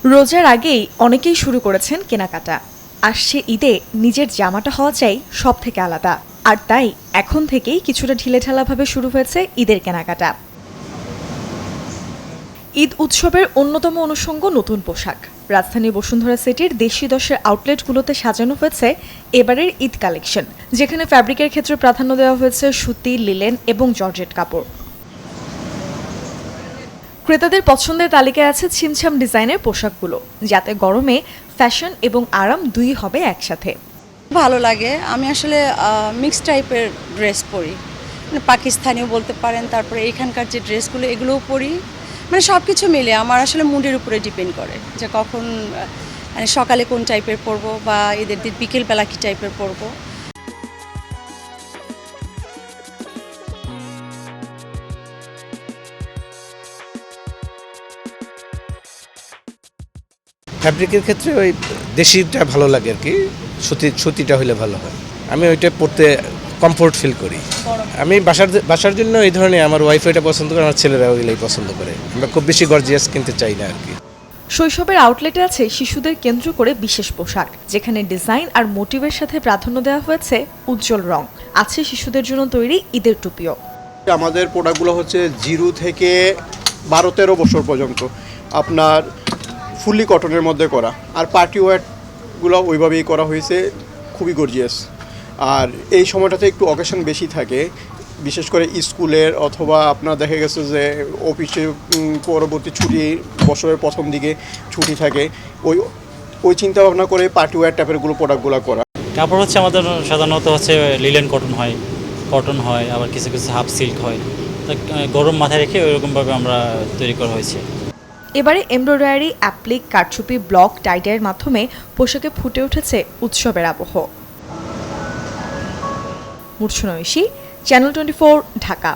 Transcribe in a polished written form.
রোজার আগেই অনেকেই শুরু করেছেন কেনাকাটা। আসছে ঈদে নিজের জামাটা হওয়া চাই সব থেকে আলাদা, আর তাই এখন থেকেই কিছুটা ঢিলেঢালাভাবে শুরু হয়েছে ঈদের কেনাকাটা। ঈদ উৎসবের অন্যতম অনুষঙ্গ নতুন পোশাক। রাজধানী বসুন্ধরা সিটির দেশি দশের আউটলেটগুলোতে সাজানো হয়েছে এবারের ঈদ কালেকশন, যেখানে ফ্যাব্রিকের ক্ষেত্রে প্রাধান্য দেওয়া হয়েছে সুতি, লিলেন এবং জর্জেট কাপড়। ক্রেতাদের পছন্দের তালিকায় আছে ছিমছাম ডিজাইনের পোশাকগুলো, যাতে গরমে ফ্যাশন এবং আরাম দুই হবে একসাথে। ভালো লাগে। আমি আসলে মিক্স টাইপের ড্রেস পরি, মানে পাকিস্তানিও বলতে পারেন, তারপরে এখানকার যে ড্রেসগুলো এগুলোও পরি। মানে সব কিছু মিলে আমার আসলে মুডের উপরে ডিপেন্ড করে যে কখন মানে সকালে কোন টাইপের পরবো বা ঈদের দিন বিকেলবেলা কী টাইপের পরবো। ফ্যাব্রিকের ক্ষেত্রে ওই দেশিটা ভালো লাগে আর কি, সুতিটা হলে ভালো হয়। আমি ওইটা পরতে কমফোর্ট ফিল করি। আমি বাসার জন্য এই ধরনের, আমার ওয়াইফ এটা পছন্দ করে, আমার ছেলেরা ওইগুলোই পছন্দ করে। আমরা খুব বেশি গর্জিয়াস কিনতে চাই না আর কি। শৈশবের আউটলেটে আছে শিশুদের কেন্দ্র করে বিশেষ পোশাক, যেখানে ডিজাইন আর মোটিভের সাথে প্রাধান্য দেওয়া হয়েছে উজ্জ্বল রং। আছে শিশুদের জন্য তৈরি ঈদের টুপিও। আমাদের প্রোডাক্টগুলো হচ্ছে 0 থেকে 12-13 বছর পর্যন্ত আপনার ফুললি কটনের মধ্যে করা, আর পার্টি ওয়্যারগুলো ওইভাবেই করা হয়েছে, খুবই গর্জিয়াস। আর এই সময়টাতে একটু অকেশন বেশি থাকে, বিশেষ করে স্কুলের অথবা আপনার দেখা গেছে যে অফিসে পরবর্তী ছুটি, বছরের প্রথম দিকে ছুটি থাকে, ওই চিন্তা ভাবনা করে পার্টি ওয়্যার টাইপেরগুলো প্রোডাক্টগুলো করা। কাপড় হচ্ছে আমাদের সাধারণত হচ্ছে লিলেন কটন হয়, আবার কিছু কিছু হাফ সিল্ক হয়। তো গরম মাথায় রেখে ওইরকমভাবে আমরা তৈরি করা হয়েছে। এবারে এমব্রয়ডারি, অ্যাপ্লিক, কারচুপি, ব্লক, টাইডাইয়ের মাধ্যমে পোশাকে ফুটে উঠেছে উৎসবের আবহ। মূর্ছনা ঐশী, চ্যানেল 24, ঢাকা।